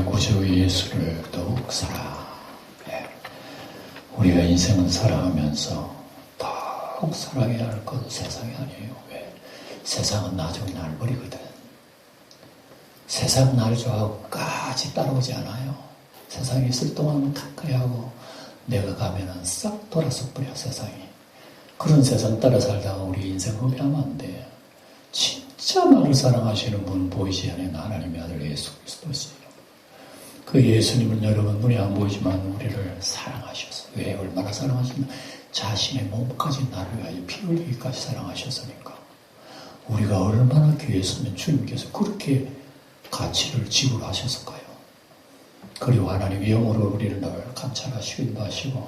구주 예수를 더욱 사랑해. 우리가 인생은 살아가면서 더욱 사랑해야 할 것은 세상이 아니에요. 왜? 세상은 나중에 날 버리거든. 세상은 날 좋아하고 끝까지 따라오지 않아요. 세상에 있을 동안은 가까이 하고 내가 가면은 싹 돌아서 버려 세상이. 그런 세상 따라 살다가 우리 인생 후회하면 안 돼. 진짜 나를 사랑하시는 분 보이지 않는 하나님의 아들 예수 그리스도시요. 그 예수님은 여러분 눈에 안 보이지만 우리를 사랑하셔서. 왜? 얼마나 사랑하시면 자신의 몸까지 나를 위하여 피 흘리기까지 사랑하셨으니까. 우리가 얼마나 귀했으면 주님께서 그렇게 가치를 지불하셨을까요? 그리고 하나님의 영으로 우리를 늘 감찰하시고 인도하시고.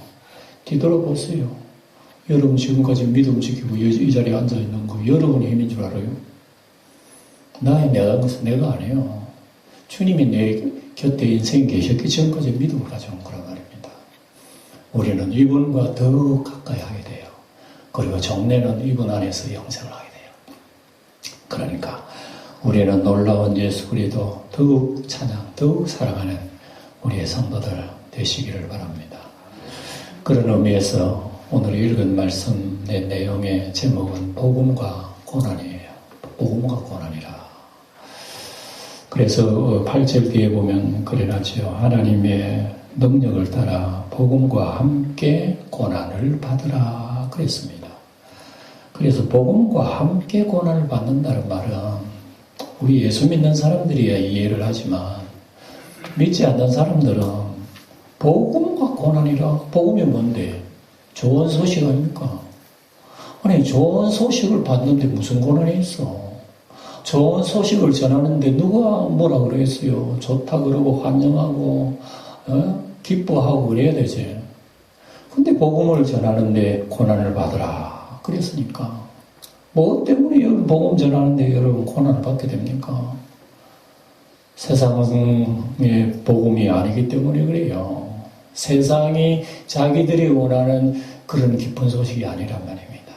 뒤돌아보세요. 여러분 지금까지 믿음 지키고 이 자리에 앉아있는 거 여러분의 힘인 줄 알아요? 내가 것은 내가 아니에요. 주님이 내 곁에 인생에 계셨기 전까지 믿음을 가져온 거란 말입니다. 우리는 이분과 더 가까이 하게 돼요. 그리고 정례는 이분 안에서 영생을 하게 돼요. 그러니까 우리는 놀라운 예수 그리스도 더욱 찬양, 더욱 사랑하는 우리의 성도들 되시기를 바랍니다. 그런 의미에서 오늘 읽은 말씀 내 내용의 제목은 복음과 고난이에요. 복음과 고난이라. 그래서 8절 뒤에 보면 그래놨죠. 하나님의 능력을 따라 복음과 함께 고난을 받으라 그랬습니다. 그래서 복음과 함께 고난을 받는다는 말은 우리 예수 믿는 사람들이야 이해를 하지만 믿지 않는 사람들은 복음과 고난이라. 복음이 뭔데? 좋은 소식 아닙니까? 아니 좋은 소식을 받는데 무슨 고난이 있어? 좋은 소식을 전하는데 누가 뭐라 그러겠어요? 좋다 그러고 환영하고 기뻐하고 그래야 되지. 근데 복음을 전하는데 고난을 받으라 그랬으니까 뭐 때문에 여러분 복음 전하는데 여러분 고난을 받게 됩니까? 세상의 복음이 아니기 때문에 그래요. 세상이 자기들이 원하는 그런 기쁜 소식이 아니란 말입니다.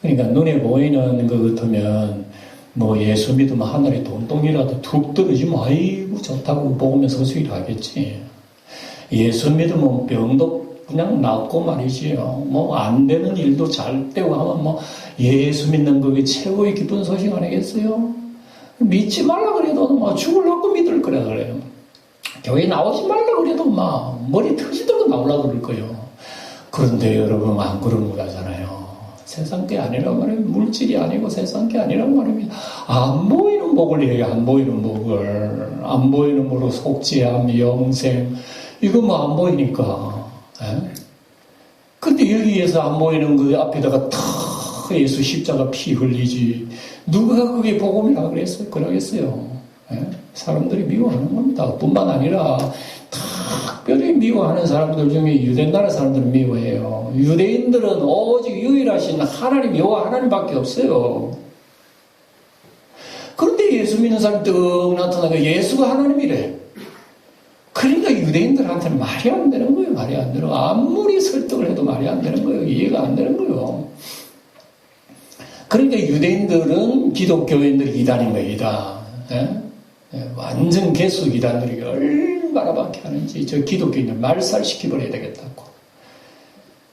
그러니까 눈에 보이는 것 같으면 뭐 예수 믿으면 하늘에 돈덩이라도 툭 떨어지면 아이고 좋다고 복음의 소식이라 하겠지. 예수 믿으면 병도 그냥 낫고 말이지요. 뭐 안 되는 일도 잘 되고 하면 뭐 예수 믿는 그게 최고의 기쁜 소식 아니겠어요? 믿지 말라 그래도 막 죽으려고 믿을 거라 그래요. 교회 나오지 말라 그래도 막 머리 터지도록 나오려고 그럴 거예요. 그런데 여러분 안 그런 거잖아요. 세상 게 아니란 말이에요. 물질이 아니고 세상 게 아니란 말입니다. 안 보이는 복을 얘기해요. 안 보이는 복을. 안 보이는 복으로 속죄함, 영생. 이거 뭐 안 보이니까. 근데 여기에서 안 보이는 그 앞에다가 탁 예수 십자가 피 흘리지. 누가 그게 복음이라고 그랬어요? 그러겠어요. 사람들이 미워하는 겁니다. 뿐만 아니라 특별히 미워하는 사람들 중에 유대 나라 사람들은 미워해요. 유대인들은 오직 유일하신 하나님 여호와 하나님밖에 없어요. 그런데 예수 믿는 사람이 떡 나타나고 예수가 하나님이래. 그러니까 유대인들한테는 말이 안 되는 거예요. 말이 안 되는 거예요. 아무리 설득을 해도 말이 안 되는 거예요. 이해가 안 되는 거예요. 그러니까 유대인들은 기독교인들이 이단인 거예요. 이단. 완전 개수 이단들이 얼마나 박해하는지 저 기독교인들 말살시켜버려야 되겠다고.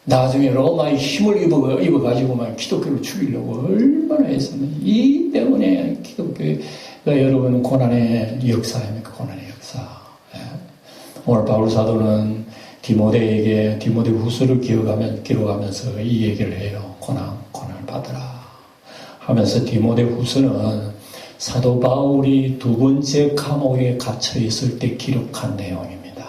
나중에 로마의 힘을 입어가지고 막 기독교를 죽이려고 얼마나 했었는지. 이 때문에 기독교가 여러분 고난의 역사입니까? 고난의 역사. 오늘 바울 사도는 디모데에게 디모데 후서를 기록하면서 이 얘기를 해요. 고난을 받으라 하면서 디모데 후서는 사도 바울이 두 번째 감옥에 갇혀 있을 때 기록한 내용입니다.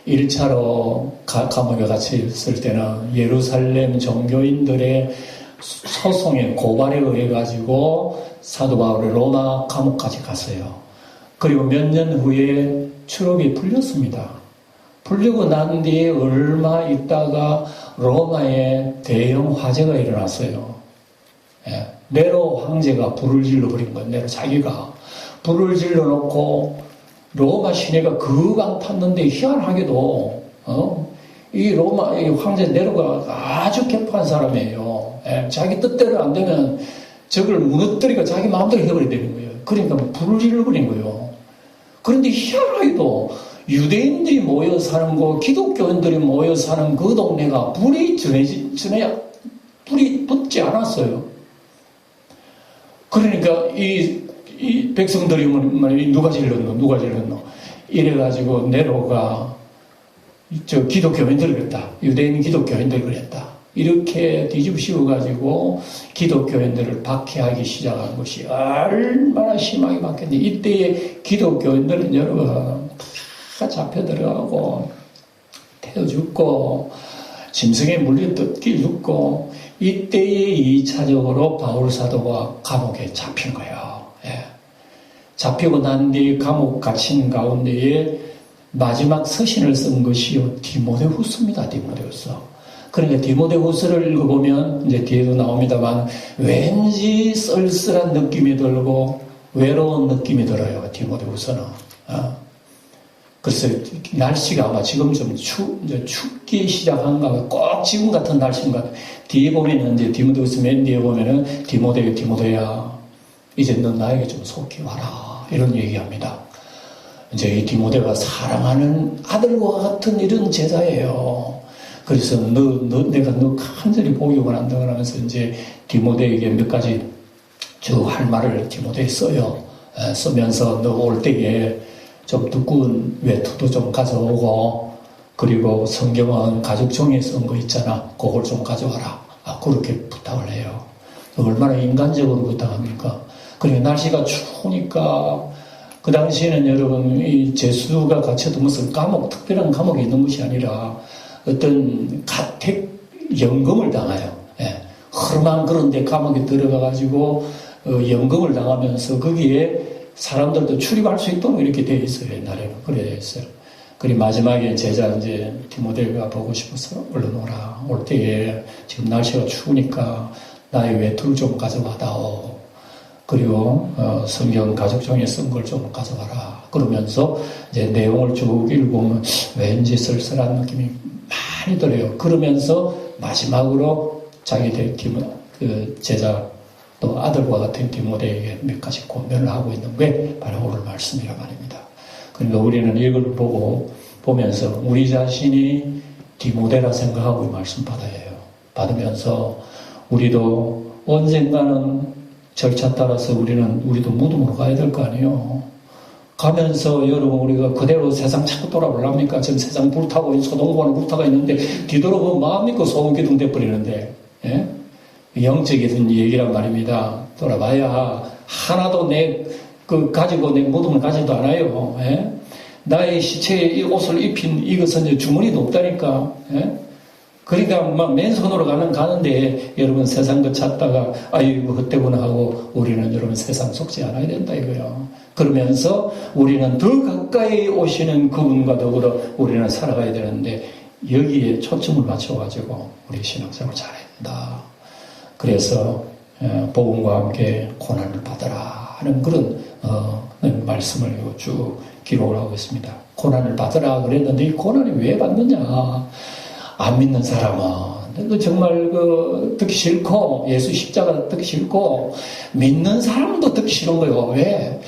1차로 감옥에 갇혀 있을 때는 예루살렘 종교인들의 소송에 고발에 의해 가지고 사도 바울이 로마 감옥까지 갔어요. 그리고 몇 년 후에 추록이 풀렸습니다. 풀리고 난 뒤에 얼마 있다가 로마에 대형 화재가 일어났어요. 네로 황제가 불을 질러버린 거예요. 네로 자기가 불을 질러놓고 로마 시내가 그강 탔는데 희한하게도 이 로마 이 황제 네로가 아주 개판한 사람이에요. 자기 뜻대로 안 되면 저걸 무너뜨리고 자기 마음대로 해버려야 되는 거예요. 그러니까 불을 질러버린 거예요. 그런데 희한하게도 유대인들이 모여 사는 거, 기독교인들이 모여 사는 그 동네가 불이 불이 붙지 않았어요. 그러니까 이 백성들이 누가 질렀노? 이래가지고 네로가 저 기독교인들을 그랬다. 유대인 기독교인들을 그랬다. 이렇게 뒤집어씌워가지고 기독교인들을 박해하기 시작한 것이 얼마나 심하게 박혔는데, 이때의 기독교인들은 여러분 다 잡혀 들어가고 태워 죽고 짐승에 물려 뜯겨 죽고, 이때에 2차적으로 바울 사도가 감옥에 잡힌 거예요. 예. 잡히고 난 뒤에 감옥 갇힌 가운데에 마지막 서신을 쓴 것이 디모데후서입니다. 디모데후서. 그러니까 디모데후서를 읽어보면 이제 뒤에도 나옵니다만 왠지 쓸쓸한 느낌이 들고 외로운 느낌이 들어요. 디모데후서는. 그래서 날씨가 아마 지금 좀 춥기 시작한가, 꼭 지금 같은 날씨인가. 뒤에 보면은 이제 디모데후서 맨 뒤에 보면은 디모데야, 이제 너 나에게 좀 속히 와라, 이런 얘기합니다. 이제 이 디모데가 사랑하는 아들과 같은 이런 제자예요. 그래서 내가 너 간절히 보기만 한다 그러면서 이제 디모데에게 몇 가지 저 할 말을 디모데에 써요. 쓰면서 너 올 때에 좀 두꺼운 외투도 좀 가져오고, 그리고 성경은 가죽종이에 쓴 거 있잖아. 그걸 좀 가져와라. 그렇게 부탁을 해요. 얼마나 인간적으로 부탁합니까? 그러니까 날씨가 추우니까, 그 당시에는 여러분, 이 제수가 갇혀둔 것은 특별한 감옥이 있는 것이 아니라 어떤 가택 연금을 당해요. 예. 허름한 그런 데 감옥에 들어가가지고, 연금을 당하면서 거기에 사람들도 출입할 수 있도록 이렇게 되어 있어요. 옛날에는. 그래 되어 있어요. 그리고 마지막에 제자 이제 디모데가 보고 싶어서 얼른 오라. 올 때에 지금 날씨가 추우니까 나의 외투를 좀 가져와다오. 그리고 성경 가죽종이에 쓴 걸 좀 가져와라. 그러면서 이제 내용을 쭉 읽으면 왠지 쓸쓸한 느낌이 많이 들어요. 그러면서 마지막으로 자기 그 제자 또 아들과 같은 디모데에게 몇 가지 권면을 하고 있는 게 바로 오늘 말씀이라 말입니다. 그러니까 우리는 이걸 보면서 우리 자신이 디모데라 생각하고 이 말씀 받으면서 우리도 언젠가는 절차 따라서 우리도 무덤으로 가야 될 거 아니에요. 가면서 여러분 우리가 그대로 세상 자꾸 돌아보랍니까? 지금 세상 불타고 소동과는 불타가 있는데 뒤돌아보면 마음이 소음기둥 돼버리는데, 예? 영적인 얘기란 말입니다. 돌아봐야 하나도 가지고 내 무덤을 가지도 않아요. 예? 나의 시체에 이 옷을 입힌 이것은 이제 주머니도 없다니까. 예? 그러니까 막 맨손으로 가는데 여러분 세상 거 찾다가 아이고 헛되구나 하고 우리는 여러분 세상 속지 않아야 된다 이거요. 그러면서 우리는 더 가까이 오시는 그분과 더불어 우리는 살아가야 되는데 여기에 초점을 맞춰가지고 우리 신앙생활을 잘해야 된다. 그래서 복음과 함께 고난을 받으라 하는 그런 말씀을 쭉 기록을 하고 있습니다. 고난을 받으라 그랬는데 이 고난이 왜 받느냐? 안 믿는 사람은 정말 듣기 싫고 예수 십자가 듣기 싫고 믿는 사람도 듣기 싫은 거예요. 왜?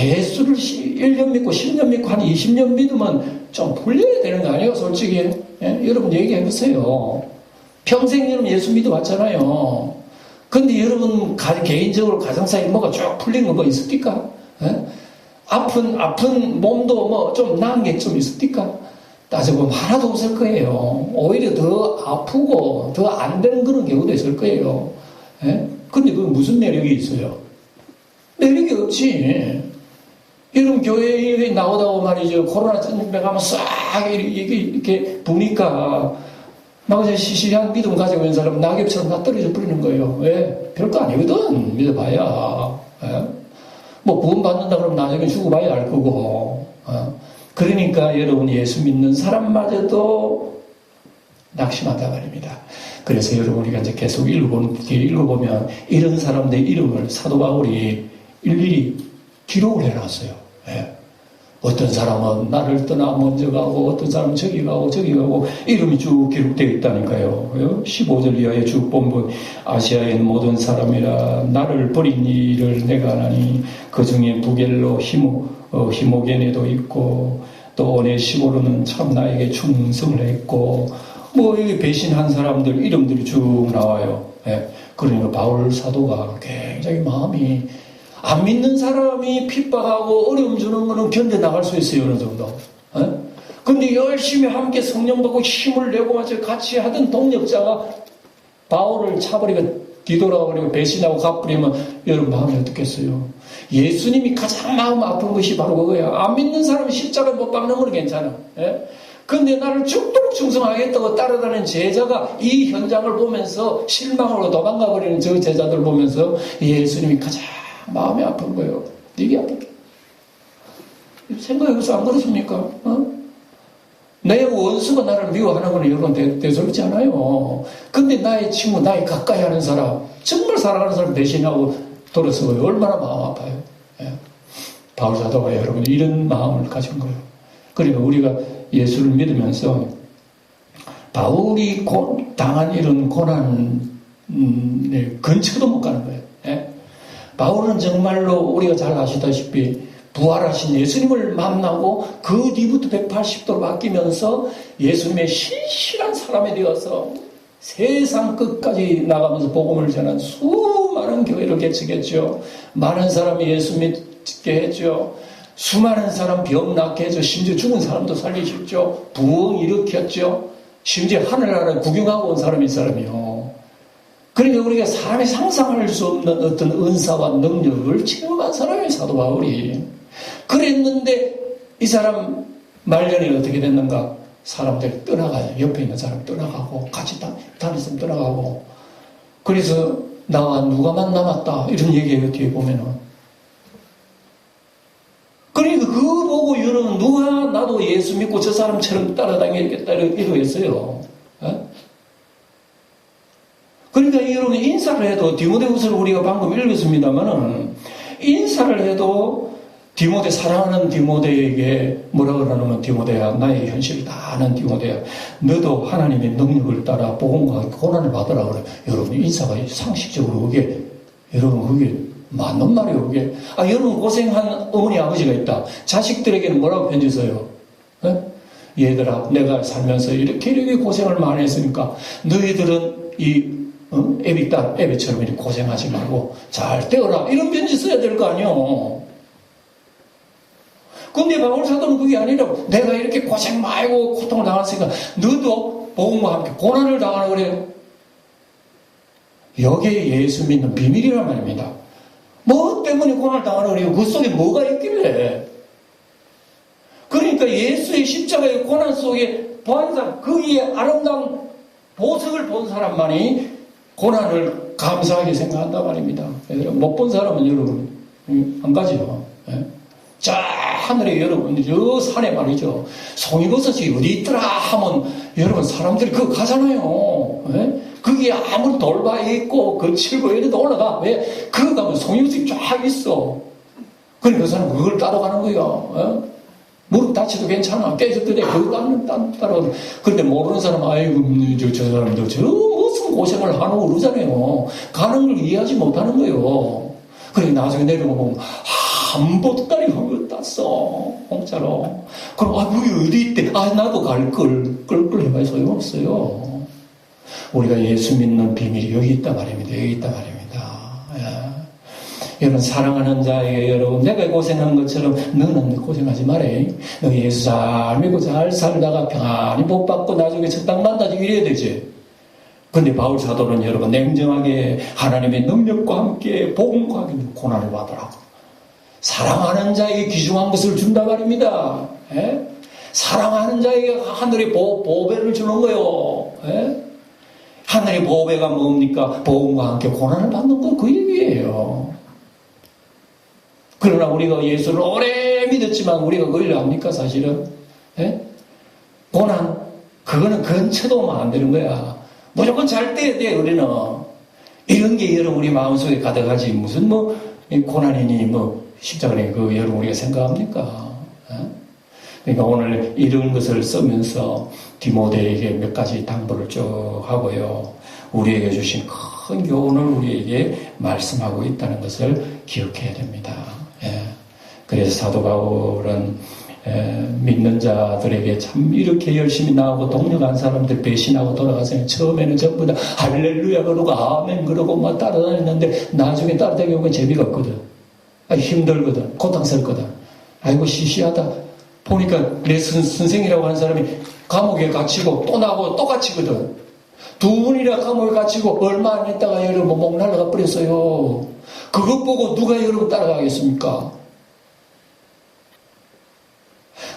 예수를 1년 믿고 10년 믿고 한 20년 믿으면 좀 풀려야 되는 거 아니에요? 솔직히. 예? 여러분 얘기해보세요. 평생 여러분 예수 믿어왔잖아요. 근데 여러분 개인적으로 가정사에 뭐가 쭉 풀린 거 뭐 있습니까? 예? 아픈 몸도 좀 나은 게 좀 있습니까? 따져보면 하나도 없을 거예요. 오히려 더 아프고 더 안 되는 그런 경우도 있을 거예요. 예? 근데 그게 무슨 매력이 있어요? 매력이 없지. 여러분 교회에 나오다고 말이죠. 코로나 전쟁하면 싹 이렇게 부니까 막 이제 시시한 믿음 가지고 있는 사람은 낙엽처럼 다 떨어져 버리는 거예요. 왜? 별거 아니거든. 믿어봐야. 예? 뭐 구원 받는다 그러면 나중에 죽어봐야 알 거고. 그러니까 여러분 예수 믿는 사람마저도 낙심하다 말입니다. 그래서 여러분 우리가 이제 계속 읽어보면 이런 사람들의 이름을 사도 바울이 일일이 기록을 해놨어요. 예. 어떤 사람은 나를 떠나 먼저 가고 어떤 사람은 저기 가고 이름이 쭉 기록되어 있다니까요. 15절 이하에 쭉 보면 아시아에 있는 모든 사람이라 나를 버린 일을 내가 하나니 그 중에 부겔로 히모게네도 있고, 또 오네시모로는 참 나에게 충성을 했고, 뭐 여기 배신한 사람들 이름들이 쭉 나와요. 예. 그러니까 바울 사도가 굉장히 마음이, 안 믿는 사람이 핍박하고 어려움 주는 거는 견뎌나갈 수 있어요, 어느 정도. 예? 근데 열심히 함께 성령 받고 힘을 내고 같이 하던 동력자가 바울을 차버리고 뒤돌아버리고 배신하고 갚으려면 여러분 마음이 어떻겠어요? 예수님이 가장 마음 아픈 것이 바로 그거야. 안 믿는 사람이 십자가 못 박는 건 괜찮아. 예? 근데 나를 죽도록 충성하겠다고 따라다니는 제자가 이 현장을 보면서 실망으로 도망가 버리는 저 제자들 보면서 예수님이 가장 마음이 아픈 거예요. 이게 아픈 게. 생각해보세요. 안 그렇습니까? 내 원수가 나를 미워하는 건 여러분 대수롭지 않아요. 근데 나의 친구, 나의 가까이 하는 사람, 정말 사랑하는 사람 배신하고 돌아서고 얼마나 마음 아파요. 예. 바울 사도가 여러분 이런 마음을 가진 거예요. 그러니까 우리가 예수를 믿으면서 바울이 당한 이런 고난 근처도 못 가는 거예요. 예? 바울은 정말로 우리가 잘 아시다시피 부활하신 예수님을 만나고 그 뒤부터 180도로 바뀌면서 예수님의 신실한 사람이 되어서 세상 끝까지 나가면서 복음을 전한 수많은 교회를 개척했죠. 많은 사람이 예수 믿게 했죠. 수많은 사람 병 낫게 해줘. 심지어 죽은 사람도 살리셨죠. 부흥 일으켰죠. 심지어 하늘나라를 구경하고 온 사람이 이 사람이요. 그러니까 우리가 사람이 상상할 수 없는 어떤 은사와 능력을 체험한 사람이 사도 바울이. 그랬는데 이 사람 말년에 어떻게 됐는가? 사람들이 떠나가요. 옆에 있는 사람 떠나가고 같이 다녔으면 떠나가고. 그래서 나와 누가만 남았다 이런 얘기예요. 뒤에 보면은. 그러니까 그거 보고 여러분 누가 나도 예수 믿고 저 사람처럼 따라다니겠다 이러겠어요. 그러니까 여러분 인사를 해도 디모데후서를 우리가 방금 읽었습니다만은 인사를 해도 디모데 사랑하는 디모데에게 뭐라 그러냐면 디모데야 나의 현실을 다 아는 디모데야 너도 하나님의 능력을 따라 복음과 고난을 받으라 그래. 여러분 인사가 상식적으로 그게 여러분 그게 맞는 말이에요. 그게 여러분 고생한 어머니 아버지가 있다. 자식들에게는 뭐라고 편지 써요? 얘들아 내가 살면서 이렇게 고생을 많이 했으니까 너희들은 이 애비딸 애비처럼 이렇게 고생하지 말고 잘 떼어라 이런 편지 써야 될 거 아니에요. 근데 바울 사도는 그게 아니라 내가 이렇게 고생 많이 하고 고통을 당했으니까 너도 복음과 함께 고난을 당하라 그래요. 여기에 예수 믿는 비밀이란 말입니다. 뭐 때문에 고난을 당하라 그래요? 그 속에 뭐가 있길래? 그러니까 예수의 십자가의 고난 속에 보한 사람, 거기에 아름다운 보석을 본 사람만이 고난을 감사하게 생각한단 말입니다. 못 본 사람은 여러분 한 가지요. 저 하늘에 여러분 저 산에 말이죠. 송이버섯이 어디 있더라 하면 여러분 사람들이 그거 가잖아요. 거기에 아무리 돌바위 있고 거칠고 이래도 올라가. 왜? 그거 가면 송이버섯이 쫙 있어. 그러니까 그 사람 그걸 따라가는 거야. 무릎 다쳐도 괜찮아. 깨졌더니 그걸 따라가는. 그런데 모르는 사람은 아이고 저 사람도 저 무슨 고생을 하는 그러잖아요. 가는 걸 이해하지 못하는 거예요. 그래 나중에 내려보면 한 보따리 흙을 땄어. 공짜로. 그럼 그게 어디 있대? 나도 갈걸. 끌끌 해봐야 소용없어요. 우리가 예수 믿는 비밀이 여기 있단 말입니다. 여기 있단 말입니다. 여러분 사랑하는 자에게 여러분 내가 고생한 것처럼 너는 고생하지 말해. 너 예수 잘 믿고 잘 살다가 평안히 복 받고 나중에 적당 만나지 이래야 되지. 근데 바울 사도는 여러분 냉정하게 하나님의 능력과 함께 복음과 함께 고난을 받으라고. 사랑하는 자에게 귀중한 것을 준다 말입니다. 사랑하는 자에게 하늘의 보배를 주는 거예요. 하늘의 보배가 뭡니까? 복음과 함께 고난을 받는 거 그 얘기예요. 그러나 우리가 예수를 오래 믿었지만 우리가 그걸 압니까 사실은? 고난 그거는 근처도 오면 안 되는 거야. 무조건 잘 떼야 돼 우리는. 이런 게 여러분 우리 마음속에 가득하지 무슨 고난이니 십자가니 그 여러분 우리가 생각합니까? 그러니까 오늘 이런 것을 쓰면서 디모데에게 몇 가지 당부를 쭉 하고요. 우리에게 주신 큰 교훈을 우리에게 말씀하고 있다는 것을 기억해야 됩니다. 그래서 사도 바울은 믿는 자들에게 참 이렇게 열심히 나오고 동력한 사람들 배신하고 돌아가서 처음에는 전부 다 할렐루야 그러고 아멘 그러고 막 따라다녔는데 나중에 따라다니기 보면 재미가 없거든. 힘들거든. 고통스럽거든. 아이고 시시하다. 보니까 내 선생이라고 하는 사람이 감옥에 갇히고 또 나고 또 갇히거든. 두 분이나 감옥에 갇히고 얼마 안 있다가 여러분 목 날라가 버렸어요. 그것 보고 누가 여러분 따라가겠습니까?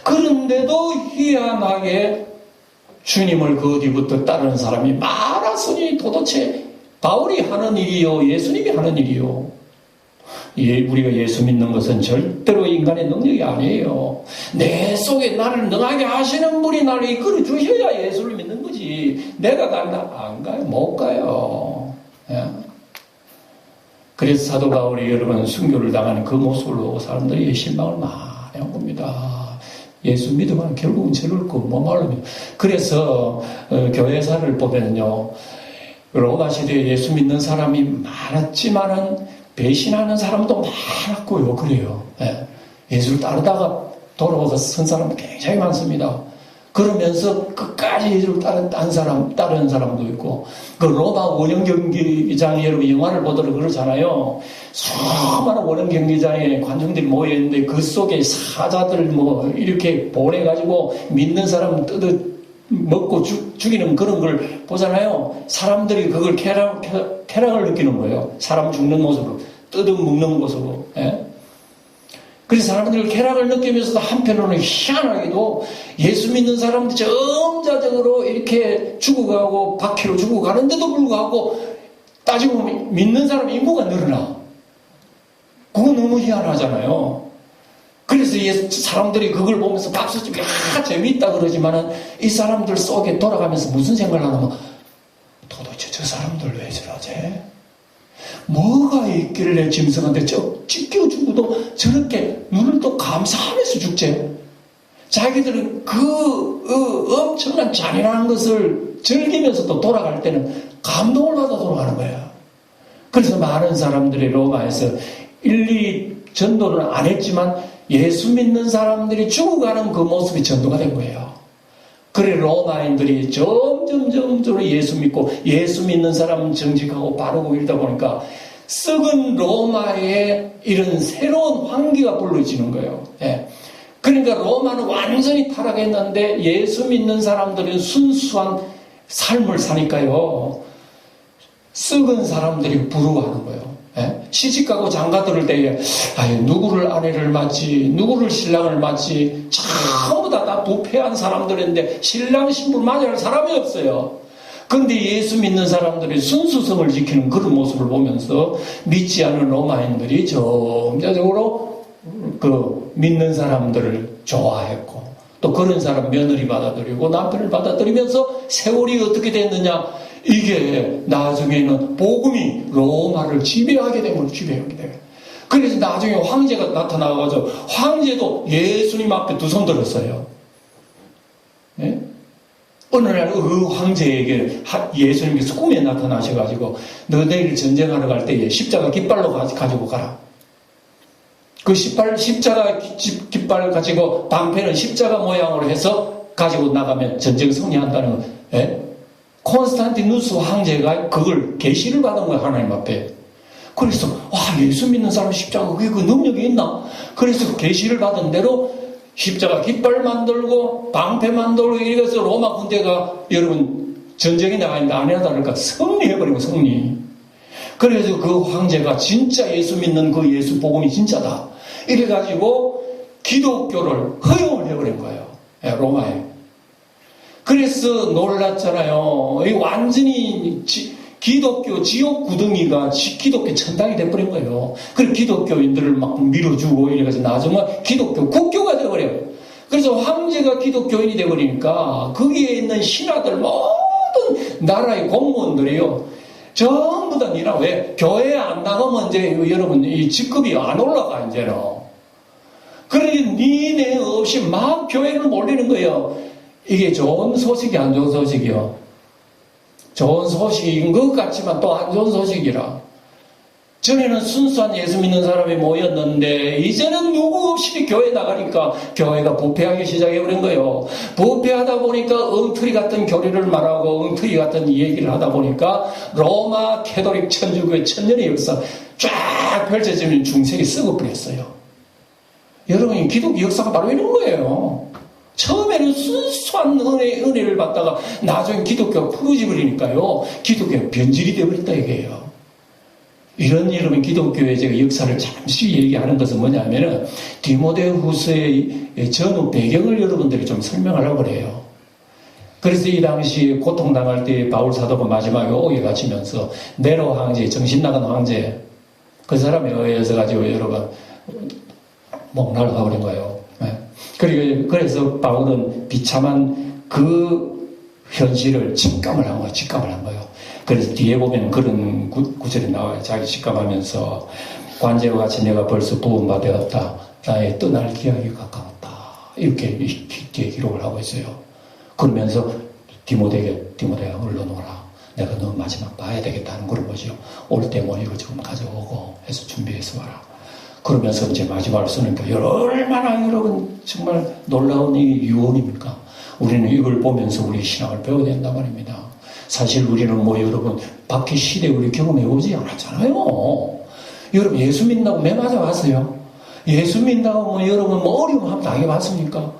그런데도 희한하게 주님을 그 뒤부터 따르는 사람이 많았으니 도대체 바울이 하는 일이요 예수님이 하는 일이요. 우리가 예수 믿는 것은 절대로 인간의 능력이 아니에요. 내 속에 나를 능하게 하시는 분이 나를 이끌어 주셔야 예수를 믿는 거지. 내가 간다? 안 가요. 못 가요. 그래서 사도 바울이 여러분 순교를 당하는 그 모습을 보고 사람들이 실망을 많이 한 겁니다. 예수 믿으면 결국은 저럴 거 뭐 말로. 그래서 교회사를 보면요, 로마 시대에 예수 믿는 사람이 많았지만은 배신하는 사람도 많았고요. 그래요. 예수를 따르다가 돌아와서 선 사람 굉장히 많습니다. 그러면서 끝까지 예수를 따르는 사람도 있고, 그 로마 원형 경기장 여러분 영화를 보도록 그러잖아요. 수많은 원형 경기장에 관중들이 모여있는데 그 속에 사자들 뭐 이렇게 보내가지고 믿는 사람 먹고 죽이는 그런 걸 보잖아요. 사람들이 그걸 쾌락을 느끼는 거예요. 사람 죽는 모습으로, 먹는 모습으로. 그래서 사람들이 쾌락을 느끼면서도 한편으로는 희한하게도 예수 믿는 사람들이 점자적으로 이렇게 죽어가고 박해로 죽어가는데도 불구하고 따지고 보면 믿는 사람 인구가 늘어나. 그거 너무 희한하잖아요. 그래서 사람들이 그걸 보면서 박수치고 재미있다 그러지만은 이 사람들 속에 돌아가면서 무슨 생각을 하냐면 도대체 저 사람들 왜 저러지? 뭐가 있길래 짐승한테 찢겨 죽어도 저렇게 눈을 또 감사하면서 죽지? 자기들은 엄청난 잔인한 것을 즐기면서도 돌아갈 때는 감동을 받아 돌아가는 거야. 그래서 많은 사람들이 로마에서 전도를 안 했지만 예수 믿는 사람들이 죽어가는 그 모습이 전도가 된 거예요. 그래 로마인들이 점점 예수 믿고 예수 믿는 사람은 정직하고 바르고 이러다 보니까 썩은 로마에 이런 새로운 환기가 불러지는 거예요. 그러니까 로마는 완전히 타락했는데 예수 믿는 사람들은 순수한 삶을 사니까요. 썩은 사람들이 부러워하는 거예요. 시집가고 장가들을 때에 누구를 아내를 맞지 누구를 신랑을 맞지 전부 다 부패한 사람들인데 신랑 신부를 맞이할 사람이 없어요. 그런데 예수 믿는 사람들이 순수성을 지키는 그런 모습을 보면서 믿지 않은 로마인들이 점차적으로 그 믿는 사람들을 좋아했고 또 그런 사람 며느리 받아들이고 남편을 받아들이면서 세월이 어떻게 됐느냐, 이게 나중에는 복음이 로마를 지배하게 되면 지배하게 돼요. 그래서 나중에 황제가 나타나가지고 황제도 예수님 앞에 두 손 들었어요. 어느 날 그 황제에게 예수님께서 꿈에 나타나셔가지고 너 내일 전쟁하러 갈 때에 십자가 깃발로 가지고 가라. 그 십자가 깃발 가지고 방패는 십자가 모양으로 해서 가지고 나가면 전쟁 승리한다는 콘스탄티누스 황제가 그걸 계시를 받은 거야, 하나님 앞에. 그래서 예수 믿는 사람 십자가 그게 그 능력이 있나? 그래서 계시를 받은 대로 십자가 깃발 만들고 방패 만들고 이래서 로마 군대가 여러분 전쟁이 나가는데 아니나 다를까 승리해버리고 승리. 그래서 그 황제가 진짜 예수 믿는 그 예수 복음이 진짜다 이래가지고 기독교를 허용을 해버린 거예요, 로마에. 그래서 놀랐잖아요. 완전히 기독교 지옥 구덩이가 기독교 천당이 돼버린 거예요. 그래서 기독교인들을 막 밀어주고 이래가지고 나중에 기독교 국교가 돼버려요. 그래서 황제가 기독교인이 돼버리니까 거기에 있는 신하들 모든 나라의 공무원들이요 전부 다 니나 왜 교회 안 나가면 이제 여러분 이 직급이 안 올라가 이제는. 그러니 니네 없이 막 교회를 몰리는 거예요. 이게 좋은 소식이 안 좋은 소식이요. 좋은 소식인 것 같지만 또 안 좋은 소식이라. 전에는 순수한 예수 믿는 사람이 모였는데 이제는 누구 없이 교회 나가니까 교회가 부패하기 시작해버린 거예요. 부패하다 보니까 엉터리 같은 교리를 말하고 엉터리 같은 얘기를 하다 보니까 로마 캐톨릭 천주교의 천년의 역사 쫙 펼쳐지는 중세기 썩어버렸어요. 여러분, 기독교 역사가 바로 이런 거예요. 처음에는 순수한 은혜를 받다가 나중에 기독교가 풀어지버리니까요. 기독교가 변질이 되어버린다 이거예요. 이런 여러분 기독교의 제가 역사를 잠시 얘기하는 것은 뭐냐면은 디모데후서의 전후 배경을 여러분들이 좀 설명하려고 해요. 그래서 이 당시 고통당할 때 바울 사도가 마지막에 옥에 갇히면서 네로 황제, 정신 나간 황제 그 사람에 의해서 가지고 여러분 목 날아가버린 거예요. 그래서 바울은 비참한 그 현실을 직감을 한 거예요. 직감을 한 거예요. 그래서 뒤에 보면 그런 구절이 나와요. 자기 직감하면서 관제와 같이 내가 벌써 부음바 되었다. 나의 떠날 기약이 가까웠다. 이렇게 뒤에 기록을 하고 있어요. 그러면서 디모데가 올려놓으라. 내가 너 마지막 봐야 되겠다는 그런 거죠. 올 때 뭐 이거 조금 가져오고 해서 준비해서 와라. 그러면서 이제 마지막을 쓰니까 얼마나 여러분 정말 놀라운 이 유언입니까? 우리는 이걸 보면서 우리 신앙을 배워야 된단 말입니다. 사실 우리는 뭐 여러분 밖의 시대 우리 경험해보지 않았잖아요. 여러분 예수 믿는다고 매 맞아봤어요? 예수 믿는다고 뭐 여러분 뭐 어려움 한번 당해봤습니까?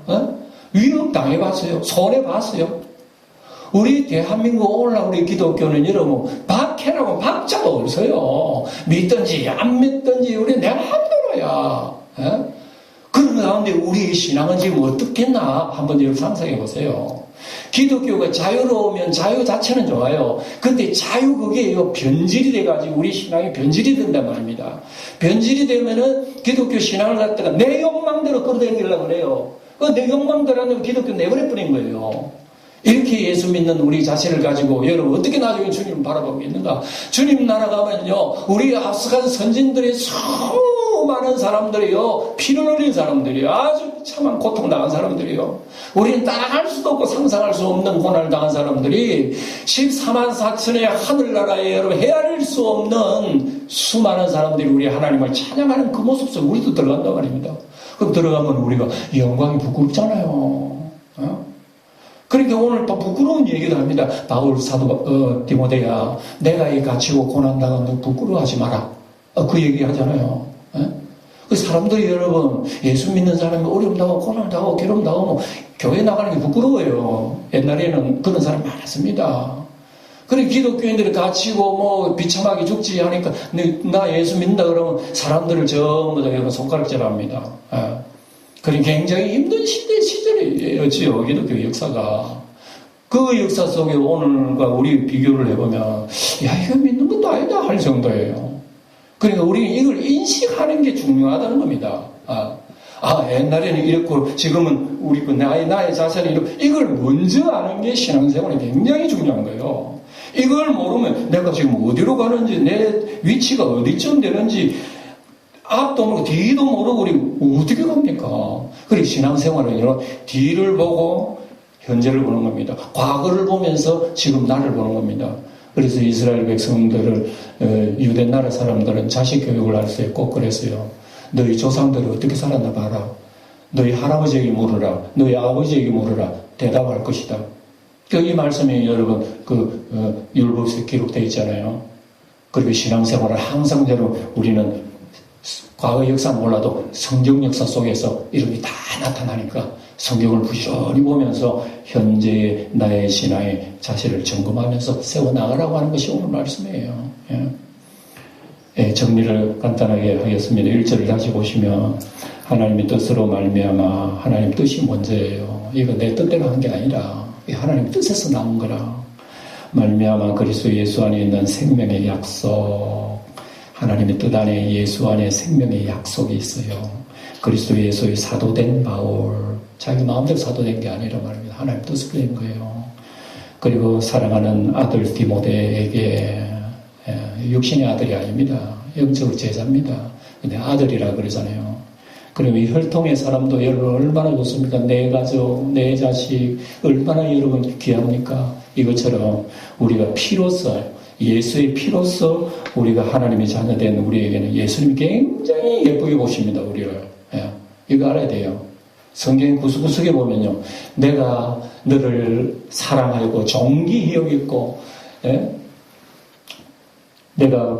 위협 당해봤어요? 손해봤어요? 우리 대한민국 오늘날 우리 기독교는 여러분 박해라고 박자가 없어요. 믿든지 안 믿든지 우리 내맘대로야. 그런 가운데 우리의 신앙은 지금 어떻겠나 한번 여러분 상상해 보세요. 기독교가 자유로우면 자유 자체는 좋아요. 근데 자유 그게 변질이 돼가지고 우리 신앙이 변질이 된단 말입니다. 변질이 되면은 기독교 신앙을 갖다가 내 욕망대로 끌어당기려고 그래요. 내 욕망대로 하면 기독교 내버려버린 거예요. 이렇게 예수 믿는 우리 자신을 가지고 여러분 어떻게 나중에 주님을 바라보겠는가? 주님 나라 가면요 우리 앞서간 선진들의 수많은 사람들이요 피를 흘린 사람들이요 아주 참한 고통 당한 사람들이요 우리는 따라갈 수도 없고 상상할 수 없는 고난을 당한 사람들이 14만 4천의 하늘나라에 여러분 헤아릴 수 없는 수많은 사람들이 우리 하나님을 찬양하는 그 모습 속에 우리도 들어간단 말입니다. 그럼 들어가면 우리가 영광이 부끄럽잖아요. 그러니까 오늘 또 부끄러운 얘기도 합니다. 바울 사도 디모데야 내가 이 갇히고 고난당하면 너 부끄러워하지 마라. 그 얘기 하잖아요. 그 사람들이 여러분 예수 믿는 사람이 어려움 당하고 고난 당하고 괴로움 당하고 교회 나가는 게 부끄러워요. 옛날에는 그런 사람이 많았습니다. 그래 기독교인들이 갇히고 뭐 비참하게 죽지 하니까 나 예수 믿는다 그러면 사람들을 전부 다 손가락질합니다. 그런 굉장히 힘든 시절이었지요. 기독교 역사가. 그 역사 속에 오늘과 우리 비교를 해보면 야 이거 믿는 것도 아니다 할 정도예요. 그러니까 우리는 이걸 인식하는 게 중요하다는 겁니다. 옛날에는 이랬고 지금은 우리 나의 자신이 이렇고 이걸 먼저 아는 게 신앙생활이 굉장히 중요한 거예요. 이걸 모르면 내가 지금 어디로 가는지 내 위치가 어디쯤 되는지 앞도 모르고 뒤도 모르고 우리 어떻게 갑니까? 그리고 신앙생활은 이런 뒤를 보고 현재를 보는 겁니다. 과거를 보면서 지금 나를 보는 겁니다. 그래서 이스라엘 백성들을 유대 나라 사람들은 자식 교육을 할 때 꼭 그랬어요. 너희 조상들이 어떻게 살았나 봐라. 너희 할아버지에게 물으라. 너희 아버지에게 물으라. 대답할 것이다. 이 말씀이 여러분 율법서에 기록되어 있잖아요. 그리고 신앙생활을 항상대로 우리는 과거 역사는 몰라도 성경 역사 속에서 이런 게 다 나타나니까 성경을 부지런히 보면서 현재의 나의 신앙의 자세를 점검하면서 세워나가라고 하는 것이 오늘 말씀이에요. 정리를 간단하게 하겠습니다. 1절을 다시 보시면 하나님의 뜻으로 말미암아 하나님 뜻이 먼저예요. 이거 내 뜻대로 한 게 아니라 하나님 뜻에서 나온 거라. 말미암아 그리스도 예수 안에 있는 생명의 약속. 하나님의 뜻 안에 예수 안에 생명의 약속이 있어요. 그리스도 예수의 사도된 바울. 자기 마음대로 사도된 게 아니라 말입니다. 하나님 뜻을 된 거예요. 그리고 사랑하는 아들 디모데에게 육신의 아들이 아닙니다. 영적으로 제자입니다. 근데 아들이라 그러잖아요. 그리고 이 혈통의 사람도 여러분 얼마나 좋습니까? 내 가족, 내 자식 얼마나 여러분 귀합니까? 이것처럼 우리가 피로써 예수의 피로써 우리가 하나님의 자녀된 우리에게는 예수님이 굉장히 예쁘게 보십니다, 우리를. 예. 이거 알아야 돼요. 성경 구석구석에 보면요. 내가 너를 사랑하고 존귀히 여겼고, 예? 내가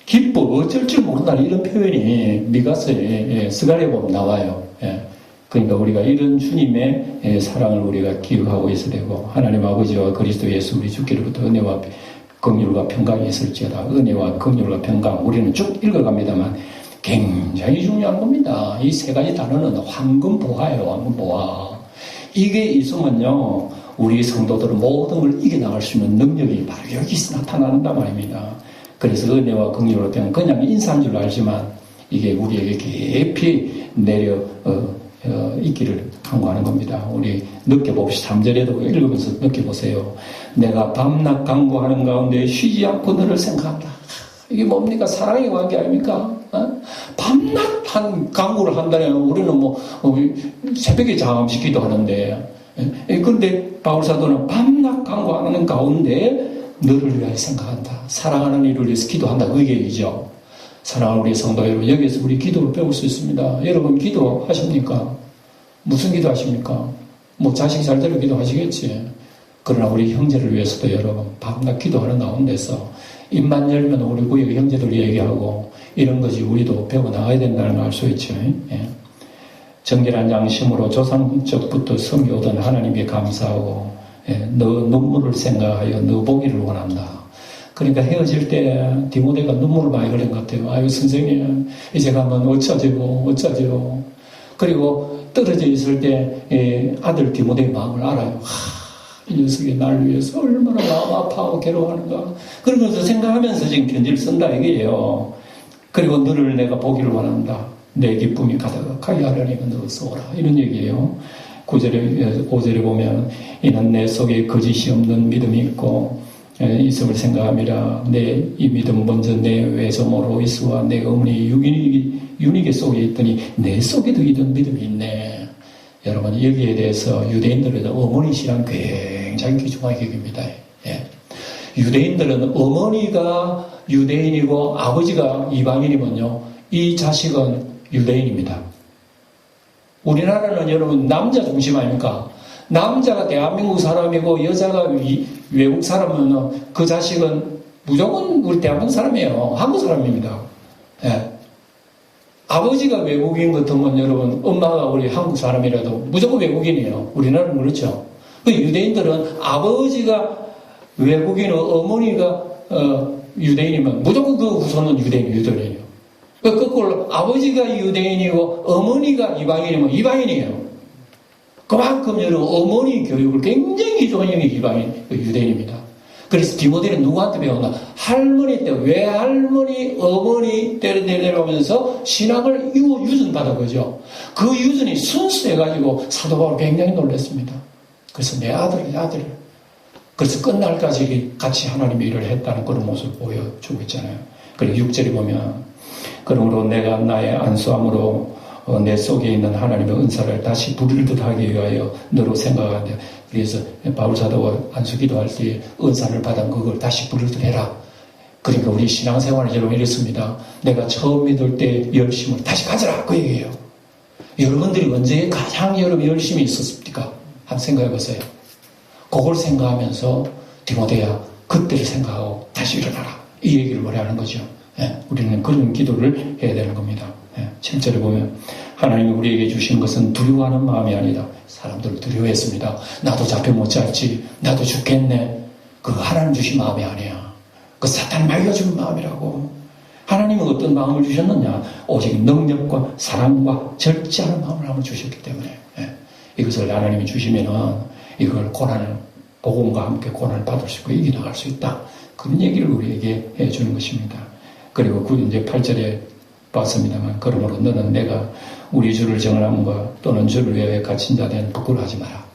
기뻐 어쩔 줄 모른다 이런 표현이 미가서의 스가랴에 보면 나와요. 예. 그러니까 우리가 이런 주님의 사랑을 우리가 기억하고 있어야 되고 하나님 아버지와 그리스도 예수 우리 주께로부터 은혜와 긍휼과 평강이 있을지어다. 은혜와 긍휼과 평강 우리는 쭉 읽어갑니다만 굉장히 중요한 겁니다. 이 세 가지 단어는 황금보화예요. 황금보화. 이게 있으면요 우리 성도들은 모든 걸 이겨나갈 수 있는 능력이 바로 여기서 나타난단 말입니다. 그래서 은혜와 긍휼과 평강 그냥 인사한 줄 알지만 이게 우리에게 깊이 내려 있기를 간구하는 겁니다. 우리 느껴봅시다. 3절에도 읽으면서 느껴보세요. 내가 밤낮 간구하는 가운데 쉬지 않고 너를 생각한다. 이게 뭡니까? 사랑의 관계 아닙니까? 밤낮 한 간구를 한다면 우리는 새벽에 잠시기도 하는데 그런데 바울사도는 밤낮 간구하는 가운데 너를 위하여 생각한다. 사랑하는 이를 위해서 기도한다. 그 얘기죠. 사랑하는 우리 성도 여러분, 여기에서 우리 기도를 배울 수 있습니다. 여러분 기도하십니까? 무슨 기도하십니까? 자식 잘 되려 기도하시겠지. 그러나 우리 형제를 위해서도 여러분 밤낮 기도하는 가운데서 입만 열면 우리 구역 형제들 얘기하고 이런 것이 우리도 배워나가야 된다는 걸 알 수 있죠. 예. 정결한 양심으로 조상적부터 섬겨오던 하나님께 감사하고 너 눈물을 생각하여 너 보기를 원한다. 그러니까 헤어질 때 디모데가 눈물을 많이 흘린 것 같아요. 아유 선생님 이제 가면 어쩌죠. 그리고 떨어져 있을 때 아들 디모데의 마음을 알아요. 이 녀석이 날 위해서 얼마나 마음 아파하고 괴로워하는가. 그러면서 생각하면서 지금 편지를 쓴다 이게요. 그리고 너를 내가 보기를 원한다. 내 기쁨이 가득하게 하려니까 너서 오라. 이런 얘기예요. 5절에 보면 이는 내 속에 거짓이 없는 믿음이 있고 있음을 생각함이라. 내 이 믿음 먼저 내 외조모로 있으와 내 어머니 유니게 속에 있더니 내 속에도 이런 믿음이 있네. 여러분 여기에 대해서 유대인들은 어머니 신앙 굉장히 귀중하게 여깁니다. 예. 유대인들은 어머니가 유대인이고 아버지가 이방인이면요 이 자식은 유대인입니다. 우리나라는 여러분 남자 중심 아닙니까? 남자가 대한민국 사람이고 여자가 외국 사람이면 그 자식은 무조건 우리 대한민국 사람이에요. 한국 사람입니다. 예. 아버지가 외국인 같으면 여러분 엄마가 우리 한국 사람이라도 무조건 외국인이에요. 우리나라는 그렇죠. 그 유대인들은 아버지가 외국인 어머니가 유대인이면 무조건 그 후손은 유대인이에요. 거꾸로 아버지가 유대인이고 어머니가 이방인이면 이방인이에요. 그만큼 여러분 어머니 교육을 굉장히 귀중한 게 유대인입니다. 그래서 디모데는 누구한테 배웠나? 할머니 때 외할머니 어머니 때를 내려오면서 신앙을 유전받은 거죠. 그 유전이 순수해가지고 사도 바울 굉장히 놀랐습니다. 그래서 내 아들 그래서 끝날까지 같이 하나님의 일을 했다는 그런 모습을 보여주고 있잖아요. 그리고 6절에 보면 그러므로 내가 나의 안수함으로 내 속에 있는 하나님의 은사를 다시 부릴듯 하기 위하여 너로 생각하는데 그래서 바울 사도가 안수기도 할 때 은사를 받은 그걸 다시 부릴듯 해라. 그러니까 우리 신앙생활을 여러분 이랬습니다. 내가 처음 믿을 때 열심을 다시 가져라 그 얘기예요. 여러분들이 언제 가장 여러분 열심히 있었습니까? 한번 생각해 보세요. 그걸 생각하면서 디모데야 그때를 생각하고 다시 일어나라 이 얘기를 하는 거죠. 예, 우리는 그런 기도를 해야 되는 겁니다. 7절에 보면 하나님이 우리에게 주신 것은 두려워하는 마음이 아니다. 사람들 두려워했습니다. 나도 잡혀 못 살지. 나도 죽겠네. 그거 하나님 주신 마음이 아니야. 그 사탄 말려준 마음이라고. 하나님은 어떤 마음을 주셨느냐? 오직 능력과 사랑과 절제하는 마음을 하나님 주셨기 때문에 이것을 하나님이 주시면은 이걸 고난을 복음과 함께 고난을 받을 수 있고 이겨나갈 수 있다. 그런 얘기를 우리에게 해주는 것입니다. 그리고 이제 8절에 봤습니다만 그러므로 너는 내가 우리 주를 정함과 또는 주를 위하여 갇힌 자들은 부끄러워하지 마라.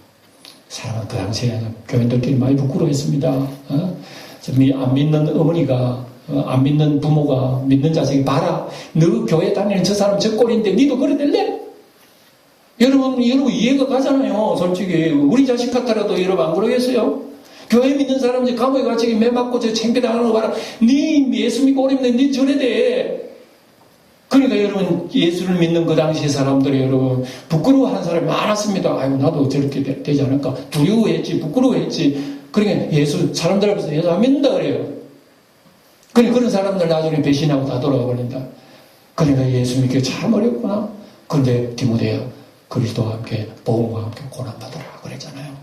사람은 그 당시에 교인들끼리 많이 부끄러워했습니다. 안 믿는 어머니가 안 믿는 부모가 믿는 자식이 봐라. 너 교회 다니는 저 사람 저 꼴인데 니도 그래 될래? 여러분 이해가 가잖아요. 솔직히 우리 자식 같더라도 여러분 안 그러겠어요? 교회 믿는 사람들 감옥에 갇히기 매 맞고 저 창피당하는 거 봐라. 네 예수 믿고 오래 믿는 네 저래 돼. 그러니까 여러분 예수를 믿는 그 당시 사람들이 여러분 부끄러워하는 사람이 많았습니다. 아이고 나도 저렇게 되지 않을까. 두려워했지 부끄러워했지. 그러니까 예수 사람들 앞에서 예수 안 믿는다 그래요. 그러니까 그런 사람들 나중에 배신하고 다 돌아가 버린다. 그러니까 예수 믿기 참 어렵구나. 그런데 디모데야 그리스도와 함께 복음과 함께 고난받으라 그랬잖아요.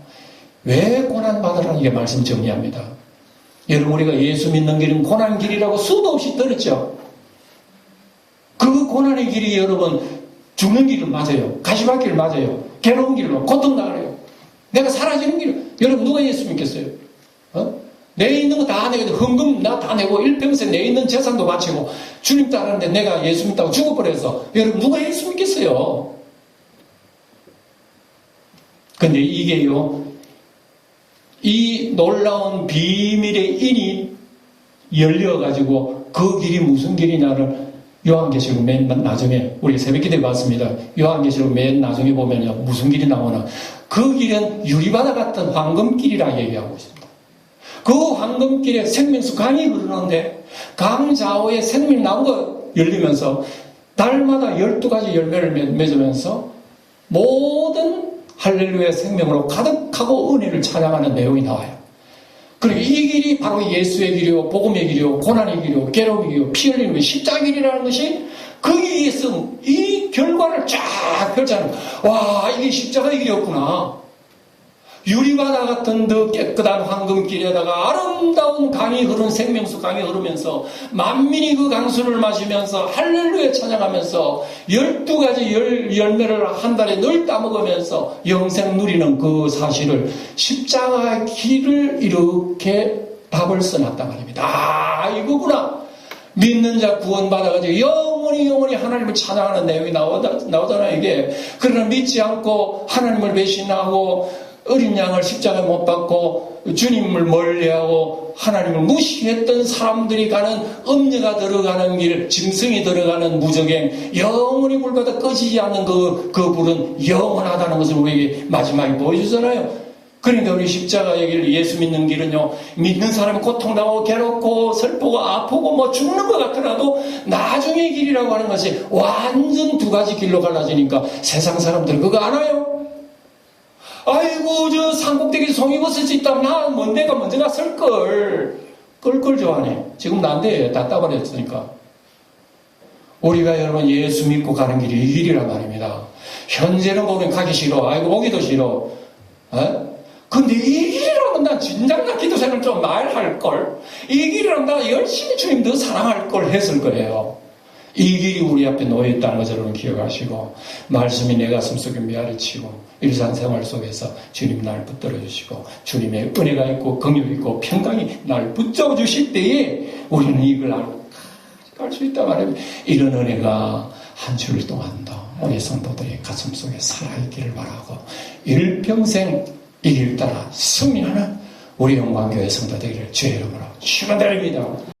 왜 고난받으라 이게 말씀 정리합니다. 여러분 우리가 예수 믿는 길은 고난 길이라고 수도 없이 들었죠. 그 고난의 길이 여러분 죽는 길은 맞아요. 가시밭길 맞아요. 괴로운 길로 고통 나가요. 내가 사라지는 길. 여러분 누가 예수 믿겠어요? 내 있는 거 다 내고 헌금 나 다 내고 일평생 내 있는 재산도 바치고 주님 따르는데 내가 예수 믿다고 죽어버려서 여러분 누가 예수 믿겠어요? 근데 이게요 이 놀라운 비밀의 인이 열려가지고 그 길이 무슨 길이냐를 요한계시록 맨 나중에 우리 새벽기도에 봤습니다. 요한계시록 맨 나중에 보면요 무슨 길이 나오나 그 길은 유리바다 같은 황금길이라 얘기하고 있습니다. 그 황금길에 생명수 강이 흐르는데 강 좌우에 생명나무가 열리면서 달마다 12가지 열매를 맺으면서 모든 할렐루야 생명으로 가득하고 은혜를 찬양하는 내용이 나와요. 그리고 이 길이 바로 예수의 길이요 복음의 길이요 고난의 길이요 괴로움의 길이요 피 흘리는 십자가 길이라는 것이 거기에서 이 결과를 쫙 펼쳐는 와 이게 십자가의 길이었구나. 유리바다 같은 더 깨끗한 황금길에다가 아름다운 강이 흐르는 생명수 강이 흐르면서 만민이 그 강수를 마시면서 할렐루야 찬양하면서 12가지 열매를 한 달에 늘 따먹으면서 영생 누리는 그 사실을 십자가의 길을 이렇게 답을 써놨단 말입니다. 아 이거구나. 믿는 자 구원받아가지고 영원히 하나님을 찬양하는 내용이 나오잖아요 이게. 그러나 믿지 않고 하나님을 배신하고 어린 양을 십자가에 못 박고 주님을 멀리하고 하나님을 무시했던 사람들이 가는 음녀가 들어가는 길, 짐승이 들어가는 무적행, 영원히 불바다 꺼지지 않는 그 불은 영원하다는 것을 우리에게 마지막에 보여주잖아요. 그러니까 우리 십자가의 길, 예수 믿는 길은요, 믿는 사람이 고통당하고 괴롭고 슬프고 아프고 뭐 죽는 것 같더라도 나중의 길이라고 하는 것이 완전 두 가지 길로 갈라지니까 세상 사람들 그거 알아요? 아이고 저 산꼭대기 송이버섯 있다면 나 내가 먼저 갔을걸. 껄껄 좋아하네. 지금은 안 돼. 다 따버렸으니까. 우리가 여러분 예수 믿고 가는 길이 이 길이란 말입니다. 현재는 보면 가기 싫어. 아이고 오기도 싫어. 근데 이 길이라면 난 진작 나 기도 생활 좀 말할걸. 이 길이라면 나 열심히 주님 더 사랑할걸 했을 거예요. 이 길이 우리 앞에 놓여있다는 것을 여러분 기억하시고 말씀이 내 가슴 속에 메아리치고 일상생활 속에서 주님 날 붙들어 주시고 주님의 은혜가 있고 긍휼이 있고 평강이 날 붙잡아 주실 때에 우리는 이걸 알고 갈 수 있단 말이에요. 이런 은혜가 한 주일 동안 더 우리 성도들의 가슴 속에 살아있기를 바라고 일평생 이 길 따라 승리하는 우리 영광교회 성도 되기를 주의 이름으로 축원드립니다.